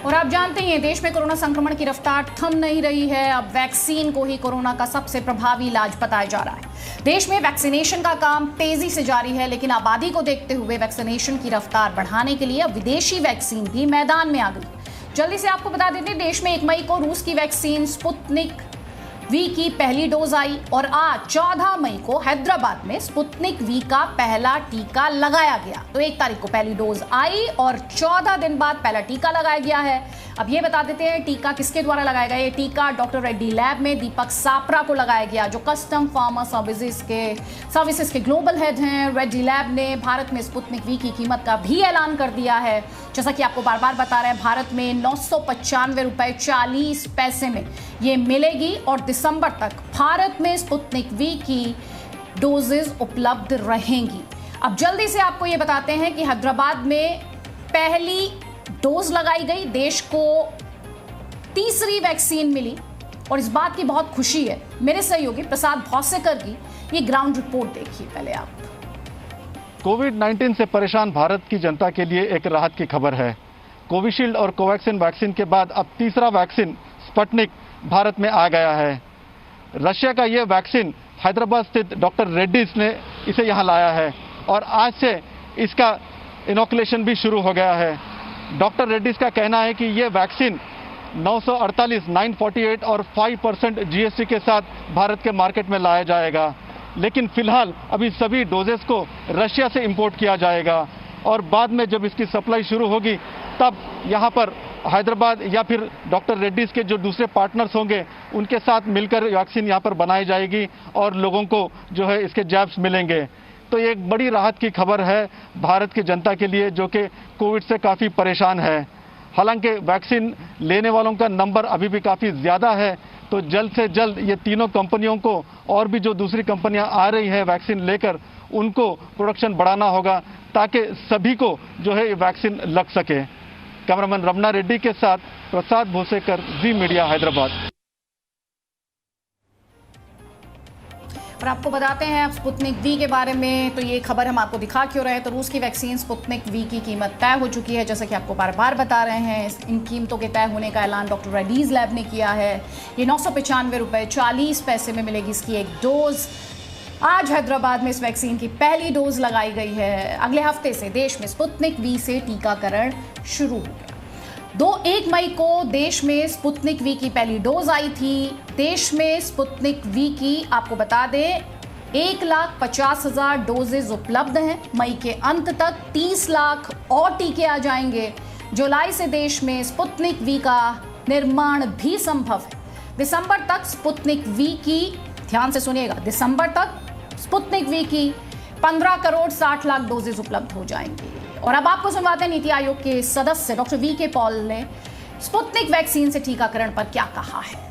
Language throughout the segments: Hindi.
और आप जानते ही हैं देश में कोरोना संक्रमण की रफ्तार थम नहीं रही है। अब वैक्सीन को ही कोरोना का सबसे प्रभावी इलाज बताया जा रहा है। देश में वैक्सीनेशन का काम तेजी से जारी है, लेकिन आबादी को देखते हुए वैक्सीनेशन की रफ्तार बढ़ाने के लिए अब विदेशी वैक्सीन भी मैदान में आ गई। जल्दी से आपको बता देते हैं, देश में 1 मई को रूस की वैक्सीन स्पुतनिक वी की पहली डोज आई और आज 14 मई को हैदराबाद में स्पुतनिक वी का पहला टीका लगाया गया। तो 1 तारीख को पहली डोज आई और 14 दिन बाद पहला टीका लगाया गया है। अब ये बता देते हैं टीका किसके द्वारा लगाया गया। ये टीका डॉक्टर रेड्डी लैब में दीपक सापरा को लगाया गया, जो कस्टम फार्मा सर्विसेज के ग्लोबल हेड हैं। रेड्डी लैब ने भारत में स्पुतनिक वी की कीमत का भी ऐलान कर दिया है। जैसा कि आपको बार बार बता रहे हैं, भारत में 995 रुपए 40 पैसे में ये मिलेगी और दिसंबर तक भारत में स्पुतनिक वी की डोजेज उपलब्ध रहेंगी। अब जल्दी से आपको ये बताते हैं कि हैदराबाद में पहली डोज लगाई गई, देश को तीसरी वैक्सीन मिली और इस बात की बहुत खुशी है। मेरे सहयोगी प्रसाद भौसेकर की ये ग्राउंड रिपोर्ट देखिए पहले आप। कोविड-19 से परेशान भारत की जनता के लिए एक राहत की खबर है। कोविशील्ड और कोवैक्सीन वैक्सीन के बाद अब तीसरा वैक्सीन स्पुतनिक भारत में आ गया है। रशिया का ये वैक्सीन हैदराबाद स्थित डॉक्टर रेड्डीज ने इसे यहाँ लाया है और आज से इसका इनोकुलेशन भी शुरू हो गया है। डॉक्टर रेड्डीज का कहना है कि ये वैक्सीन 948 और 5% जीएसटी के साथ भारत के मार्केट में लाया जाएगा, लेकिन फिलहाल अभी सभी डोजेस को रशिया से इंपोर्ट किया जाएगा और बाद में जब इसकी सप्लाई शुरू होगी तब यहाँ पर हैदराबाद या फिर डॉक्टर रेड्डीज के जो दूसरे पार्टनर्स होंगे उनके साथ मिलकर वैक्सीन यहाँ पर बनाई जाएगी और लोगों को जो है इसके जैब्स मिलेंगे। तो ये एक बड़ी राहत की खबर है भारत की जनता के लिए, जो कि कोविड से काफ़ी परेशान है। हालांकि वैक्सीन लेने वालों का नंबर अभी भी काफ़ी ज़्यादा है, तो जल्द से जल्द ये तीनों कंपनियों को और भी जो दूसरी कंपनियां आ रही हैं वैक्सीन लेकर, उनको प्रोडक्शन बढ़ाना होगा ताकि सभी को जो है ये वैक्सीन लग सके। कैमरामैन रमना रेड्डी के साथ प्रसाद भोसेकर, जी मीडिया, हैदराबाद। और आपको बताते हैं अब स्पुतनिक वी के बारे में, तो ये खबर हम आपको दिखा क्यों रहे हैं। तो रूस की वैक्सीन स्पुतनिक वी की कीमत तय हो चुकी है, जैसा कि आपको बार बार बता रहे हैं। इन कीमतों के तय होने का ऐलान डॉक्टर रेड्डीज लैब ने किया है। ये 995 रुपए 40 पैसे में मिलेगी इसकी एक डोज। आज हैदराबाद में इस वैक्सीन की पहली डोज लगाई गई है। अगले हफ्ते से देश में स्पुतनिक वी से टीकाकरण शुरू हो गया। 1 मई को देश में स्पुतनिक वी की पहली डोज आई थी। देश में स्पुतनिक वी की आपको बता दें 1,50,000 डोजेज उपलब्ध हैं। मई के अंत तक 30 लाख और टीके आ जाएंगे। जुलाई से देश में स्पुतनिक वी का निर्माण भी संभव है। दिसंबर तक स्पुतनिक वी की, ध्यान से सुनिएगा, दिसंबर तक स्पुतनिक वी की 15 करोड़ 60 लाख डोजेज उपलब्ध हो जाएंगी। और अब आपको सुनवाते हैं नीति आयोग के सदस्य डॉक्टर वी के पॉल ने स्पुतनिक वैक्सीन से टीकाकरण पर क्या कहा है।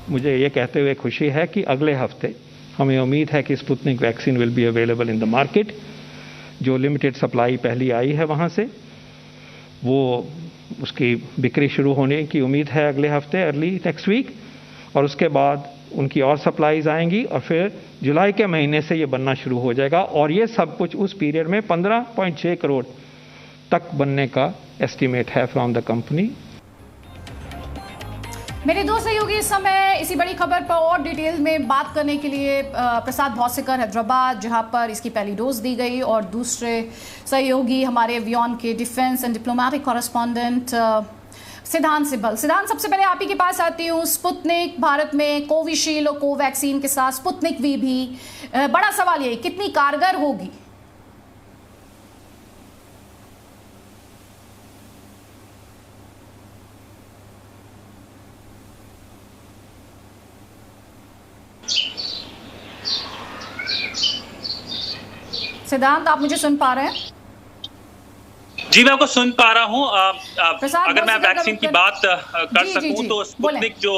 मुझे ये कहते हुए खुशी है कि अगले हफ्ते हमें उम्मीद है कि Sputnik vaccine will be available in the market. जो लिमिटेड सप्लाई पहली आई है वहाँ से वो उसकी बिक्री शुरू होने की उम्मीद है अगले हफ्ते, अर्ली नेक्स्ट वीक, और उसके बाद उनकी और सप्लाईज आएंगी और फिर जुलाई के महीने से ये बनना शुरू हो जाएगा और ये सब कुछ उस पीरियड में 15.6 करोड़ तक बनने का एस्टीमेट है फ्रॉम द कंपनी। मेरे दो सहयोगी इस समय इसी बड़ी खबर पर और डिटेल में बात करने के लिए प्रसाद भौसेकर हैदराबाद, जहां पर इसकी पहली डोज दी गई, और दूसरे सहयोगी हमारे वियॉन के डिफेंस एंड डिप्लोमेटिक कॉरेस्पॉन्डेंट सिद्धांत सिब्बल। सिद्धांत, सबसे पहले आप ही के पास आती हूँ। स्पुतनिक भारत में कोविशील्ड और कोवैक्सीन के साथ स्पुतनिक वी भी, बड़ा सवाल ये कितनी कारगर होगी। सिद्धांत, आप मुझे सुन पा रहे हैं? जी, मैं आपको सुन पा रहा हूँ। अगर मैं वैक्सीन की बात कर सकूं तो स्पुतनिक जो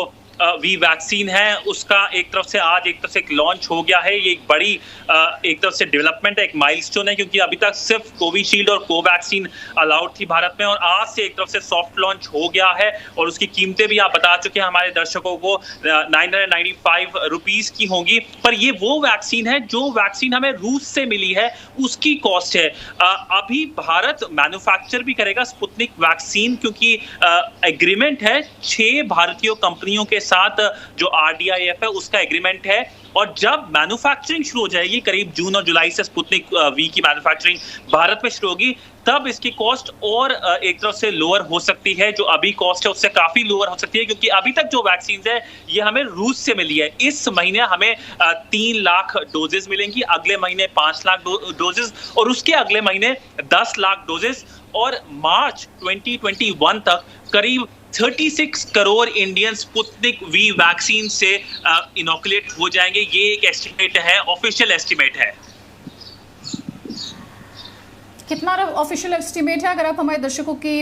वी वैक्सीन है उसका एक तरफ से एक लॉन्च हो गया है। ये एक बड़ी एक तरफ से डेवलपमेंट है, एक माइलस्टोन है, क्योंकि अभी तक सिर्फ कोविशील्ड और कोवैक्सीन अलाउड थी भारत में, और आज से एक तरफ से सॉफ्ट लॉन्च हो गया है और उसकी कीमतें भी आप बता चुके हैं हमारे दर्शकों को 995 रुपीज की होंगी। पर ये वो वैक्सीन है जो वैक्सीन हमें रूस से मिली है, उसकी कॉस्ट है। अभी भारत मैन्युफैक्चर भी करेगा स्पुतनिक वैक्सीन, क्योंकि एग्रीमेंट है 6 भारतीय कंपनियों के साथ, जो RDIF है उसका एग्रीमेंट है। और जब मैन्युफैक्चरिंग शुरू हो जाएगी, करीब जून और जुलाई से स्पुतनिक वी की मैन्युफैक्चरिंग भारत में शुरू होगी, तब इसकी कॉस्ट और एक तरफ से लोअर हो सकती है। जो अभी कॉस्ट है उससे काफी लोअर हो सकती है, क्योंकि अभी तक जो वैक्सीन है ये हमें रूस से मिली है। इस महीने हमें 3 लाख डोजेस मिलेंगी, अगले महीने 5 लाख डोजेस, और उसके अगले महीने 10 लाख डोजेस, और मार्च 2021 तक करीब 36 crore Indian Sputnik V vaccine से इनोकुलेट हो जाएंगे। ये एक एस्टिमेट है, ऑफिशियल एस्टिमेट है। कितना ऑफिशियल एस्टिमेट है, अगर आप हमारे दर्शकों की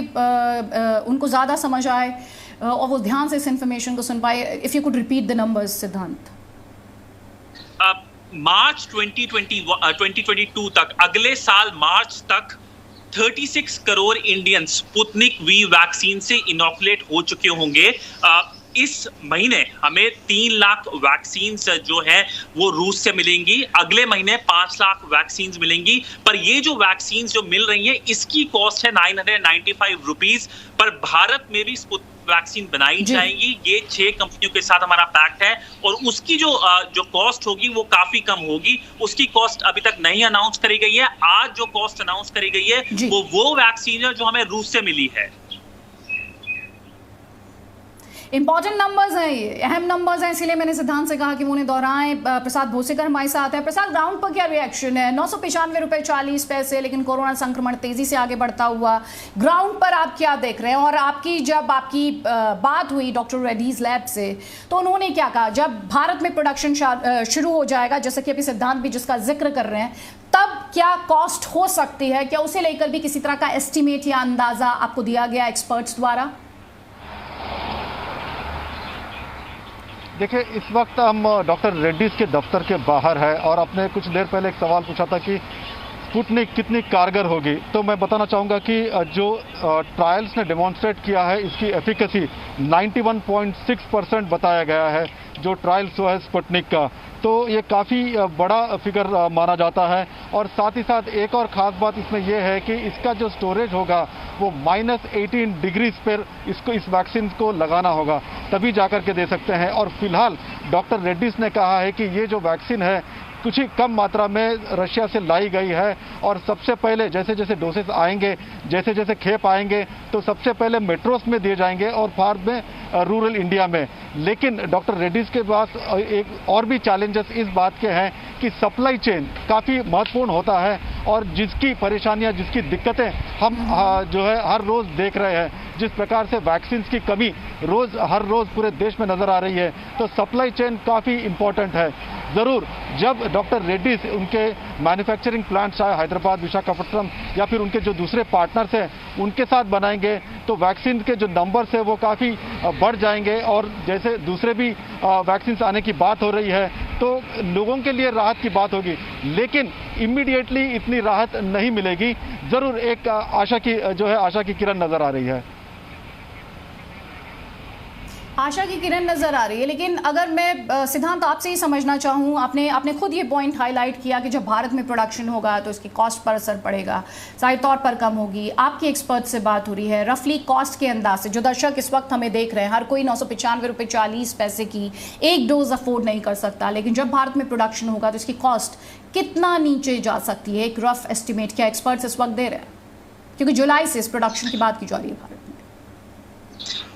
उनको ज्यादा समझ आए और वो ध्यान से इस इंफॉर्मेशन को सुन पाए, if you could repeat the numbers सिद्धांत। मार्च 2022 तक, अगले साल मार्च तक 36 crore Indian Sputnik V vaccine से इनोकुलेट हो चुके होंगे। इस महीने हमें 3 लाख वैक्सीन जो हैं वो रूस से मिलेंगी, अगले महीने 5 लाख वैक्सीन मिलेंगी। पर ये जो वैक्सीन जो मिल रही है इसकी कॉस्ट है 995 रुपीज। पर भारत में भी वैक्सीन बनाई जाएंगी, ये 6 कंपनियों के साथ हमारा पैक्ट है, और उसकी जो कॉस्ट होगी वो काफी कम होगी। उसकी कॉस्ट अभी तक नहीं अनाउंस करी गई है। आज जो कॉस्ट अनाउंस करी गई है वो वैक्सीन है जो हमें रूस से मिली है। इंपॉर्टेंट नंबर्स हैं, ये अहम नंबर्स हैं, इसीलिए मैंने सिद्धांत से कहा कि वो उन्हें दोहराएं। प्रसाद भोसेकर हमारे साथ है। प्रसाद, ग्राउंड पर क्या रिएक्शन है? 995 रुपए 40 पैसे, लेकिन कोरोना संक्रमण तेजी से आगे बढ़ता हुआ, ग्राउंड पर आप क्या देख रहे हैं? और जब आपकी बात हुई डॉक्टर रेड्डीज लैब से, तो उन्होंने क्या कहा? जब भारत में प्रोडक्शन शुरू हो जाएगा, जैसे कि अभी सिद्धांत भी जिसका जिक्र कर रहे हैं, तब क्या कॉस्ट हो सकती है? क्या उसे लेकर भी किसी तरह का एस्टिमेट या अंदाजा आपको दिया गया एक्सपर्ट्स द्वारा? देखिए, इस वक्त हम डॉक्टर रेड्डीज के दफ्तर के बाहर है और आपने कुछ देर पहले एक सवाल पूछा था कि स्पुतनिक कितनी कारगर होगी। तो मैं बताना चाहूँगा कि जो ट्रायल्स ने डेमोन्स्ट्रेट किया है, इसकी एफिकेसी 91.6% बताया गया है, जो ट्रायल्स हुआ है स्पुतनिक का। तो ये काफ़ी बड़ा फिगर माना जाता है। और साथ ही साथ एक और ख़ास बात इसमें यह है कि इसका जो स्टोरेज होगा वो -18 डिग्रीज पर इस वैक्सीन को लगाना होगा, तभी जाकर के दे सकते हैं। और फिलहाल डॉक्टर रेड्डीज ने कहा है कि ये जो वैक्सीन है कुछ ही कम मात्रा में रशिया से लाई गई है, और सबसे पहले जैसे जैसे डोसेस आएंगे, जैसे जैसे खेप आएंगे, तो सबसे पहले मेट्रोस में दिए जाएंगे और बाद में रूरल इंडिया में। लेकिन डॉक्टर रेड्डीज के पास एक और भी चैलेंजेस इस बात के हैं कि सप्लाई चेन काफ़ी महत्वपूर्ण होता है, और जिसकी परेशानियां, जिसकी दिक्कतें हम जो है हर रोज़ देख रहे हैं, जिस प्रकार से वैक्सीन की कमी हर रोज़ पूरे देश में नज़र आ रही है, तो सप्लाई चेन काफ़ी इंपॉर्टेंट है। ज़रूर जब डॉक्टर रेड्डीज उनके मैन्युफैक्चरिंग प्लांट चाहे हैदराबाद, विशाखापट्टनम या फिर उनके जो दूसरे पार्टनर्स हैं उनके साथ बनाएंगे, तो वैक्सीन के जो नंबर्स है वो काफ़ी बढ़ जाएंगे। और जैसे दूसरे भी वैक्सीन आने की बात हो रही है, तो लोगों के लिए राहत की बात होगी, लेकिन इमीडिएटली इतनी राहत नहीं मिलेगी। ज़रूर एक आशा की किरण नज़र आ रही है। आशा की किरण नजर आ रही है। लेकिन अगर मैं सिद्धांत आपसे ही समझना चाहूँ, आपने खुद ये पॉइंट हाईलाइट किया कि जब भारत में प्रोडक्शन होगा तो इसकी कॉस्ट पर असर पड़ेगा, जाहिर तौर पर कम होगी। आपकी एक्सपर्ट से बात हो रही है, रफली कॉस्ट के अंदाज से, जो दर्शक इस वक्त हमें देख रहे हैं, हर कोई 995 रुपये 40 पैसे की एक डोज अफोर्ड नहीं कर सकता, लेकिन जब भारत में प्रोडक्शन होगा तो इसकी कॉस्ट कितना नीचे जा सकती है? एक रफ एस्टिमेट क्या एक्सपर्ट्स इस वक्त दे रहे हैं? क्योंकि जुलाई से इस प्रोडक्शन की बात की जा रही है भारत में।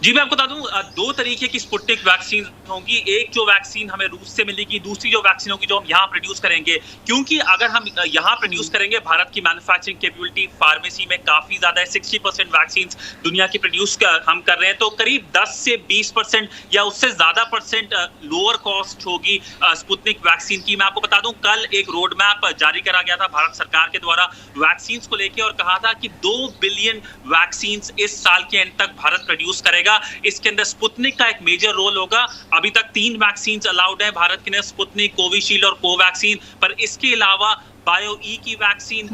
जी, मैं आपको बता दूं, 2 तरीके की स्पुतनिक वैक्सीन होंगी। एक जो वैक्सीन हमें रूस से मिलेगी, दूसरी जो वैक्सीन होगी जो हम यहाँ प्रोड्यूस करेंगे। क्योंकि अगर हम यहाँ प्रोड्यूस करेंगे, भारत की मैन्युफैक्चरिंग कैपेबिलिटी फार्मेसी में काफी ज्यादा है, 60% वैक्सीन दुनिया की प्रोड्यूस हम कर रहे हैं, तो करीब 10 से 20% या उससे ज्यादा परसेंट लोअर कॉस्ट होगी स्पुतनिक वैक्सीन की। मैं आपको बता दूं, कल एक रोड मैप जारी करा गया था भारत सरकार के द्वारा वैक्सीन को लेकर, और कहा था कि 2 बिलियन वैक्सीन इस साल के एंड तक भारत प्रोड्यूस करेगा। रहेगा। इसके अंदर स्पुतनिक का एक मेजर रोल होगा। अभी तक 3 वैक्सीन अलाउड है भारत के अंदर, स्पुतनिक, कोविशील्ड और कोवैक्सीन, पर इसके अलावा बायो ई की vaccine,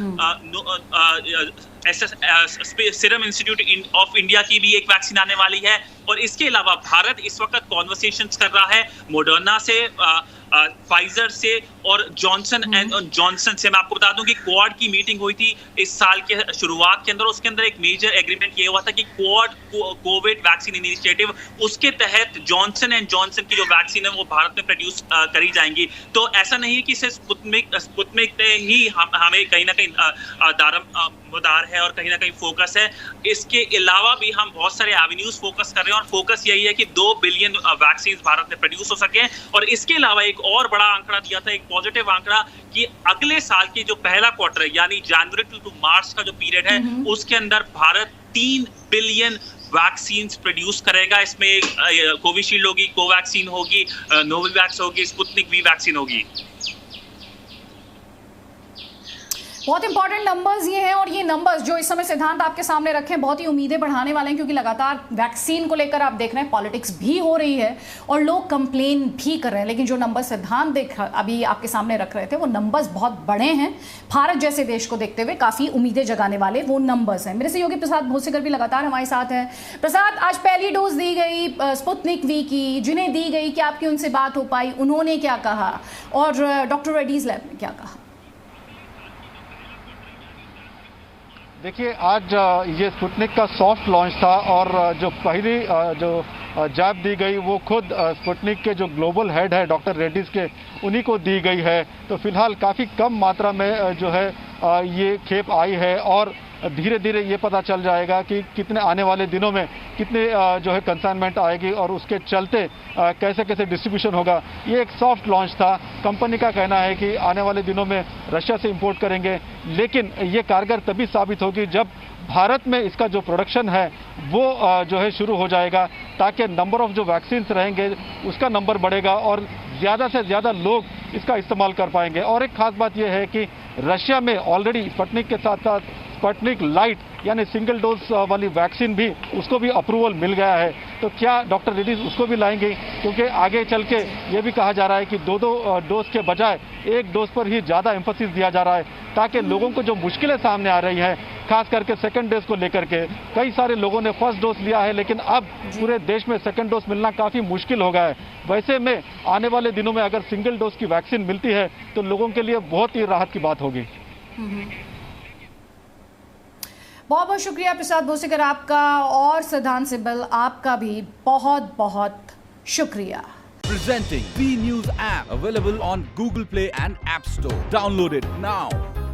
serum institute of India की भी एक वैक्सीन आने वाली है। और इसके अलावा भारत इस वक्त कॉन्वर्सेशंस कर रहा है मोडर्ना से, फाइजर से और जॉनसन एंड जॉनसन से। मैं आपको बता दूं कि क्वाड की मीटिंग हुई थी इस साल के शुरुआत के अंदर, उसके अंदर एक मेजर एग्रीमेंट ये हुआ था कि क्वाड कोविड वैक्सीन इनिशिएटिव, उसके तहत जॉनसन एंड जॉनसन की जो वैक्सीन है वो भारत में प्रोड्यूस करी जाएंगी। तो ऐसा नहीं है कि सिर्फ स्पुतनिक पे ही हमें कहीं ना कहीं दारमदार है और कहीं ना कहीं फोकस है। इसके अलावा भी हम बहुत सारे एवेन्यूज फोकस कर रहे हैं और फोकस यही है कि 2 बिलियन वैक्सीन भारत में प्रोड्यूस हो सके। और इसके अलावा एक और बड़ा आंकड़ा दिया था, एक पॉजिटिव आंकड़ा, कि अगले साल की जो पहला क्वार्टर है यानी जनवरी टू मार्च का जो पीरियड है उसके अंदर भारत 3 बिलियन वैक्सीन प्रोड्यूस करेगा। इसमें कोविशील्ड होगी, कोवैक्सीन होगी, नोवावैक्स होगी, स्पुतनिक वी वैक्सीन होगी। बहुत इंपॉर्टेंट नंबर्स ये हैं, और ये नंबर्स जो इस समय सिद्धांत आपके सामने रखे हैं बहुत ही उम्मीदें बढ़ाने वाले हैं, क्योंकि लगातार वैक्सीन को लेकर आप देख रहे हैं पॉलिटिक्स भी हो रही है और लोग कंप्लेन भी कर रहे हैं। लेकिन जो नंबर सिद्धांत अभी आपके सामने रख रहे थे वो नंबर्स बहुत बड़े हैं। भारत जैसे देश को देखते हुए काफ़ी उम्मीदें जगाने वाले वो नंबर्स हैं। मेरे सहयोगी प्रसाद भोसेकर भी लगातार हमारे साथ हैं। प्रसाद, आज पहली डोज दी गई स्पुतनिक वी की, जिन्हें दी गई, क्या आपकी उनसे बात हो पाई? उन्होंने क्या कहा और डॉक्टर रेड्डीज लैब ने क्या कहा? देखिए, आज ये स्पुतनिक का सॉफ्ट लॉन्च था और जो पहली जो जैब दी गई वो खुद स्पुतनिक के जो ग्लोबल हेड है डॉक्टर रेड्डीज के, उन्हीं को दी गई है। तो फिलहाल काफ़ी कम मात्रा में जो है ये खेप आई है और धीरे धीरे ये पता चल जाएगा कि कितने आने वाले दिनों में कितने जो है कंसाइनमेंट आएगी और उसके चलते कैसे कैसे डिस्ट्रीब्यूशन होगा। ये एक सॉफ्ट लॉन्च था। कंपनी का कहना है कि आने वाले दिनों में रशिया से इंपोर्ट करेंगे, लेकिन ये कारगर तभी साबित होगी जब भारत में इसका जो प्रोडक्शन है वो जो है शुरू हो जाएगा, ताकि नंबर ऑफ जो वैक्सीन रहेंगे उसका नंबर बढ़ेगा और ज़्यादा से ज़्यादा लोग इसका इस्तेमाल कर पाएंगे। और एक खास बात यह है कि रशिया में ऑलरेडी स्पुतनिक के साथ साथ स्पुतनिक लाइट यानी सिंगल डोज वाली वैक्सीन भी, उसको भी अप्रूवल मिल गया है। तो क्या डॉक्टर रेड्डीज उसको भी लाएंगे? क्योंकि आगे चल के ये भी कहा जा रहा है कि 2 डोज के बजाय 1 डोज पर ही ज़्यादा एम्फोसिस दिया जा रहा है, ताकि लोगों को जो मुश्किलें सामने आ रही हैं, खास करके सेकंड डोज को लेकर के, कई सारे लोगों ने फर्स्ट डोज लिया है लेकिन अब पूरे देश में सेकंड डोज मिलना काफ़ी मुश्किल हो गया है। वैसे में आने वाले दिनों में अगर सिंगल डोज की वैक्सीन मिलती है तो लोगों के लिए बहुत ही राहत की बात होगी। बहुत बहुत शुक्रिया प्रसाद भोसेकर आपका, और सिद्धांत सिब्बल आपका भी बहुत बहुत शुक्रिया। Presenting V News app available on Google Play and App Store. Download it now.